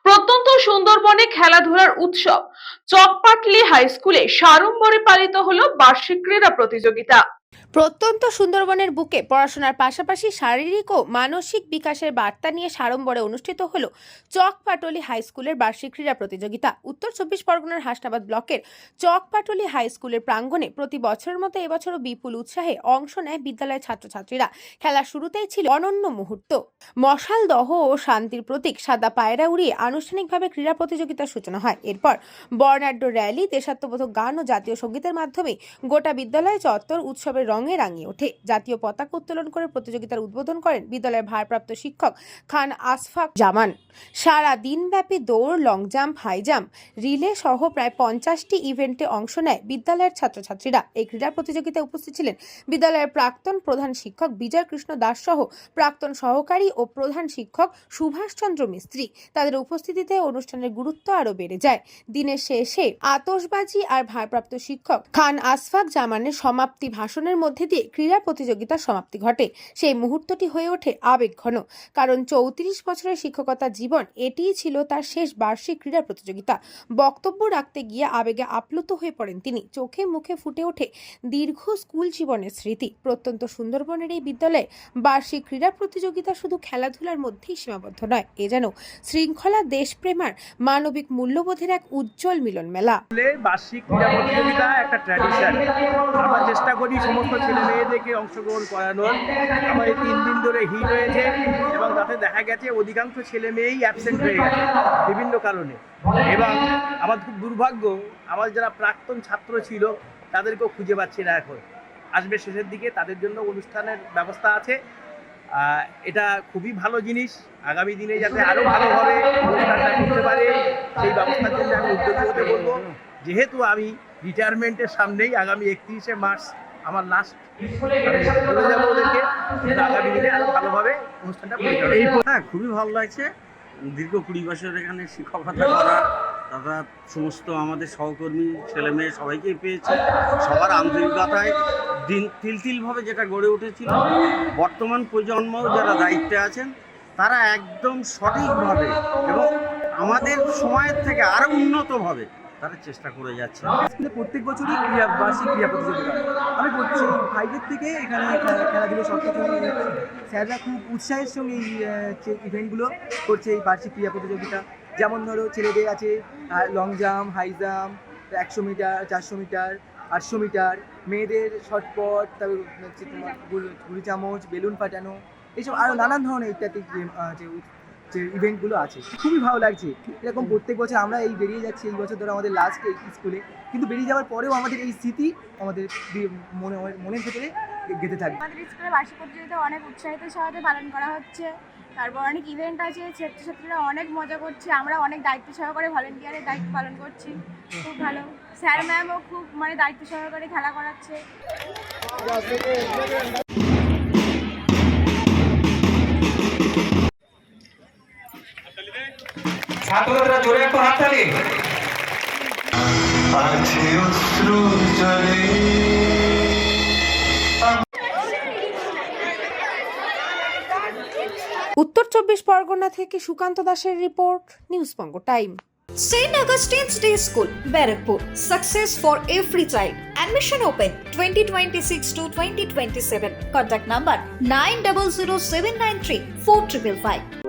প্রত্যন্ত সুন্দরবনে খেলাধুলার উৎসব চকপাটলি হাই স্কুলে সাড়ম্বরে পালিত হলো বার্ষিক ক্রীড়া প্রতিযোগিতা। প্রত্যন্ত সুন্দরবনের বুকে পড়াশোনার পাশাপাশি শারীরিক ও মানসিক বিকাশের বার্তা নিয়ে সাড়ম্বরে অনুষ্ঠিত হলো চকপাটলি হাই স্কুলের বার্ষিক ক্রীড়া প্রতিযোগিতা। উত্তর 24 পরগনার হাসনাবাদ ব্লকের চকপাটলি হাই স্কুলের প্রাঙ্গণে প্রতি বছরের মতো এবছরও বিপুল উৎসাহে অংশ নেয় বিদ্যালয়ের ছাত্রছাত্রীরা। খেলা শুরুতেই ছিল অনন্য মুহূর্ত। মশাল দহ ও শান্তির প্রতীক সাদা পায়রা উড়িয়ে আনুষ্ঠানিকভাবে ক্রীড়া প্রতিযোগিতার সূচনা হয়। এরপর বর্ণাঢ্য র্যালি, দেশাত্মবোধক গান ও জাতীয় সঙ্গীতের মাধ্যমে গোটা বিদ্যালয় চত্বর উৎসবের রঙে রাঙিয়ে ওঠে। জাতীয় পতাকা উত্তোলন করে প্রতিযোগিতার উদ্বোধন করেন বিদ্যালয়ের ভারপ্রাপ্ত শিক্ষক খান আশফাক জামান। সারা দিনব্যাপী দৌড়, long jump, high jump, relay সহ প্রায় 50টি ইভেন্টে অংশ নেয় বিদ্যালয়ের ছাত্রছাত্রীরা। এই ক্রীড়া প্রতিযোগিতায় উপস্থিত ছিলেন বিদ্যালয়ের প্রাক্তন প্রধান শিক্ষক বিজয় কৃষ্ণ দাস সহ প্রাক্তন সহকারী ও প্রধান শিক্ষক সুভাষচন্দ্র মিস্ত্রি। তাদের উপস্থিতিতে অনুষ্ঠানের গুরুত্ব আরো বেড়ে যায়। দিনের শেষে আতশবাজি আর ভারপ্রাপ্ত শিক্ষক খান আশফাক জামানের সমাপ্তি ভাষণের মধ্যে দিয়ে ক্রীড়া প্রতিযোগিতার সমাপ্তি ঘটে। সেই মুহূর্তটি হয়ে ওঠে আবেগঘন, কারণ 34 বছরের শিক্ষকতা জীবন এটিই ছিল তার শেষ বার্ষিক ক্রীড়া প্রতিযোগিতা। বক্তব্য রাখতে গিয়ে আবেগে আপ্লুত হয়ে পড়েন তিনি। চোখে মুখে ফুটে ওঠে দীর্ঘ স্কুল জীবনের স্মৃতি। প্রত্যন্ত সুন্দরবনের এই বিদ্যালয়ে বার্ষিক ক্রীড়া প্রতিযোগিতা শুধু খেলাধুলার মধ্যেই সীমাবদ্ধ নয়, এ যেন শৃঙ্খলা, দেশপ্রেম আর মানবিক মূল্যবোধের এক উজ্জ্বল মিলন মেলা। বার্ষিক ক্রীড়া প্রতিযোগিতা একটা ট্র্যাডিশন। আমরা চেষ্টা করি সমস্ত ছেলে মেয়েদেরকে অংশগ্রহণ করানোর। আমার এই 3 দিন ধরে হিট হয়েছে এবং তাতে দেখা গেছে অধিকাংশ ছেলে মেয়েই অ্যাবসেন্ট হয়ে গেছে বিভিন্ন কারণে। এবং আমার খুব দুর্ভাগ্য, আমার যারা প্রাক্তন ছাত্র ছিল তাদেরকেও খুঁজে পাচ্ছি না এখন। আসবে শেষের দিকে, তাদের জন্য অনুষ্ঠানের ব্যবস্থা আছে। এটা খুবই ভালো জিনিস। আগামী দিনে যাতে আরও ভালোভাবে অনুষ্ঠানটা করতে পারে সেই ব্যবস্থার জন্য আমি উদ্যোগী হতে বলবো। যেহেতু আমি রিটায়ারমেন্টের সামনেই, আগামী 31শে মার্চ আমার লাস্ট, বলে যাবো ওদেরকে আগামী দিনে আরও ভালোভাবে অনুষ্ঠানটা পরিচালনা। হ্যাঁ, খুবই ভালো লাগছে। দীর্ঘ 20 বছর এখানে শিক্ষকতা করা, তারা সমস্ত আমাদের সহকর্মী ছেলে মেয়ে সবাইকেই পেয়েছে। সবার আন্তরিকতায় তিলভাবে যেটা গড়ে উঠেছিল, বর্তমান প্রজন্ম যারা দায়িত্বে আছেন তারা একদম সঠিকভাবে এবং আমাদের সময়ের থেকে আরও উন্নতভাবে তারা চেষ্টা করে যাচ্ছে। স্কুলে প্রত্যেক বছরই বার্ষিক ক্রীড়া প্রতিযোগিতা। আমি 5 থেকে এখানে খেলাধুলো সব কিছু স্যাররা খুব উৎসাহের সঙ্গে এই ইভেন্টগুলো করছে। এই বার্ষিক ক্রীড়া প্রতিযোগিতা যেমন ধরো ছেলেদের আছে long jump, high jump, 100 metre, 400 metre, 800 metre, মেয়েদের শটপট, তারপর হচ্ছে তোমার গুলি চামচ, বেলুন ফাটানো, এইসব আরও নানান ধরনের ইত্যাদি যে ইভেন্টগুলো আছে। খুবই ভালো লাগছে। এরকম প্রত্যেক বছর আমরা এই বেরিয়ে যাচ্ছি, এই বছর ধরে আমাদের লাস্ট এই স্কুলে, কিন্তু বেরিয়ে যাওয়ার পরেও আমাদের এই স্মৃতি আমাদের মনের ভেতরে গেঁথে থাকবে। আমাদের স্কুলে বার্ষিক প্রতিযোগিতা অনেক উৎসাহিতের সাথে পালন করা হচ্ছে। তারপর অনেক ইভেন্ট আছে, ছাত্রছাত্রীরা অনেক মজা করছে, আমরা অনেক দায়িত্ব সহকারে ভলেন্টিয়ারের দায়িত্ব পালন করছি। খুব ভালো, স্যার ম্যামও খুব দায়িত্ব সহকারে খেলা করাচ্ছে। ছাত্ররা জোরে একটু হাততালি। উত্তর 24 পরগনা থেকে সুকান্ত দাসের report, news Banga time. St. Augustine's Day School, Barakpur. Success for every child. Admission open 2026 to 2027. Contact number 900793 4555.